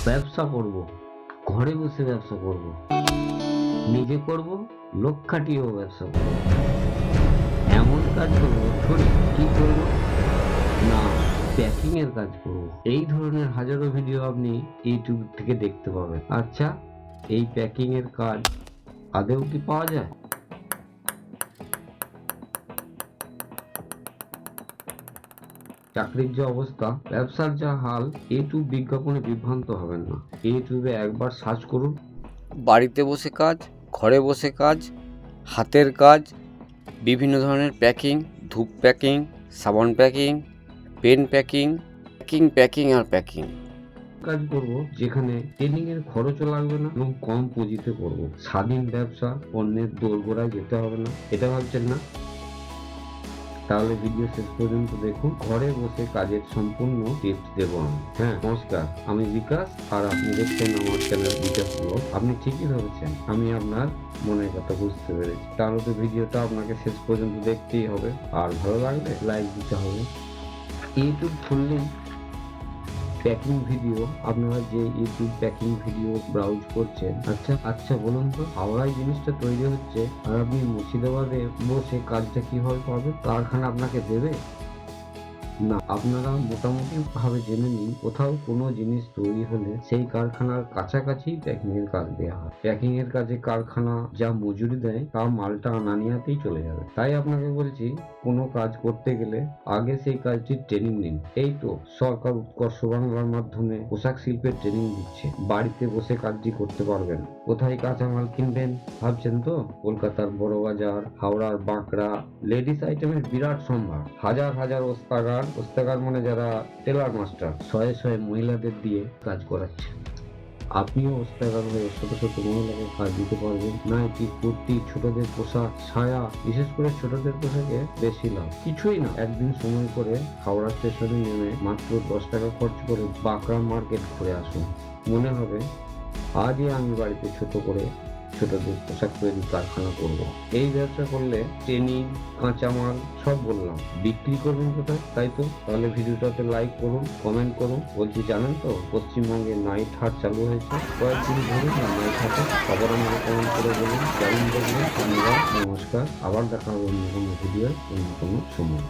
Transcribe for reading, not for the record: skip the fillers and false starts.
ব্যবসা করব, ঘরে বসে ব্যবসা করব, নিজে করব, লোক খাটিয়েও ব্যবসা করব। এমন কাজ করব, ধরি কি করব না, প্যাকিং এর কাজ করব। এই ধরনের হাজারো ভিডিও আপনি ইউটিউব থেকে দেখতে পাবেন। আচ্ছা, এই প্যাকিং এর কাজ আদেও কি পাওয়া যায়? চাকরির যে অবস্থা, ব্যবসার যা হাল, ইউটিউব বিজ্ঞাপনে বিভ্রান্ত হবেন না। ইউটিউবে একবার সার্চ করুন। বাড়িতে বসে কাজ, ঘরে বসে কাজ, হাতের কাজ, বিভিন্ন ধরনের প্যাকিং, ধূপ প্যাকিং, সাবান প্যাকিং, পেন প্যাকিং, প্যাকিং আর প্যাকিং। কাজ করব যেখানে ট্রেনিং এর খরচও লাগবে না এবং কম পুঁজিতে করব। স্বাধীন ব্যবসা, অন্যের দোরগোড়ায় যেতে হবে না। এটা ভাবছেন না? তাহলে ভিডিও শেষ পর্যন্ত দেখুন। ঘরে বসে কাজের সম্পূর্ণ টিপস দেবো আমি। হ্যাঁ, নমস্কার, আমি বিকাশ আর আপনি দেখছেন আমার চ্যানেল বিকাশ ব্লগ। আপনি ঠিকই ধরেছেন, আমি আপনার মনের কথা বুঝতে পেরেছি। তাহলে তো ভিডিওটা আপনাকে শেষ পর্যন্ত দেখতেই হবে, আর ভালো লাগলে লাইক দিতে হবে। ইউটিউব খুললেই প্যাকিং ভিডিও, আপনারা যে ইউটিউব প্যাকিং ভিডিও ব্রাউজ করছেন, আচ্ছা বলুন তো, হাওড়ায় জিনিসটা তৈরি হচ্ছে আর আপনি মুর্শিদাবাদে বসে কাজটা কিভাবে পাবেন? কারখানা আপনাকে দেবে না। আপনারা মোটামুটি ভাবে জেনে নিন, কোথাও কোনো জিনিস তৈরি হলে সেই কারখানার কাছাকাছি প্যাকিং এর কাজ দেওয়া হয়। প্যাকিং এর কাজে কারখানা যা মজুরি দেয় তা মালটা আনানিয়াতেই চলে যাবে। তাই আপনাকে বলছি, কোনো কাজ করতে গেলে আগে সেই কাজটির ট্রেনিং নিন। এই তো সরকার উৎকর্ষ বাংলার মাধ্যমে পোশাক শিল্পের ট্রেনিং দিচ্ছে। বাড়িতে বসে কাজটি করতে পারবেন। কোথায় কাঁচামাল কিনবেন ভাবছেন তো? কলকাতার বড় বাজার, হাওড়ার বাঁকড়া, লেডিস আইটেমের বিরাট সম্ভার, হাজার হাজার ওস্তাগার মানে যারা টেলার মাস্টার, শয়ে শয়ে মহিলাদের দিয়ে কাজ করাচ্ছে। আপনিও ওস্তাগার হয়ে ছোট ছোট মহিলাকে কাজ দিতে পারবেন। নাইটি, কুর্তি, ছোটদের পোশাক, ছায়া, বিশেষ করে ছোটদের পোশাকে বেশি লাভ। কিছুই না, একদিন সময় করে হাওড়া স্টেশনে নেমে মাত্র 10 টাকা খরচ করে বাঁকড়া মার্কেট ঘুরে আসুন। মনে হবে আজই আমি বাড়িতে ছোটদের পোশাক তৈরি কারখানা করব। এই ব্যবসা করলে ট্রেনিং, কাঁচামাল সব বললাম, বিক্রি করবেন কোথায়? তাই তো, তাহলে ভিডিওটাতে লাইক করুন, কমেন্ট করুন। বলছি, জানেন তো পশ্চিমবঙ্গে নাইট হাট চালু হয়েছে কয়েকদিন ধরে। নাইট হাটে খবর আমাকে কমেন্ট করে বলুন, কেমন দেখলেন। ধন্যবাদ, নমস্কার, আবার দেখা হবে অন্য কোনো ভিডিও অন্য কোনো সময়।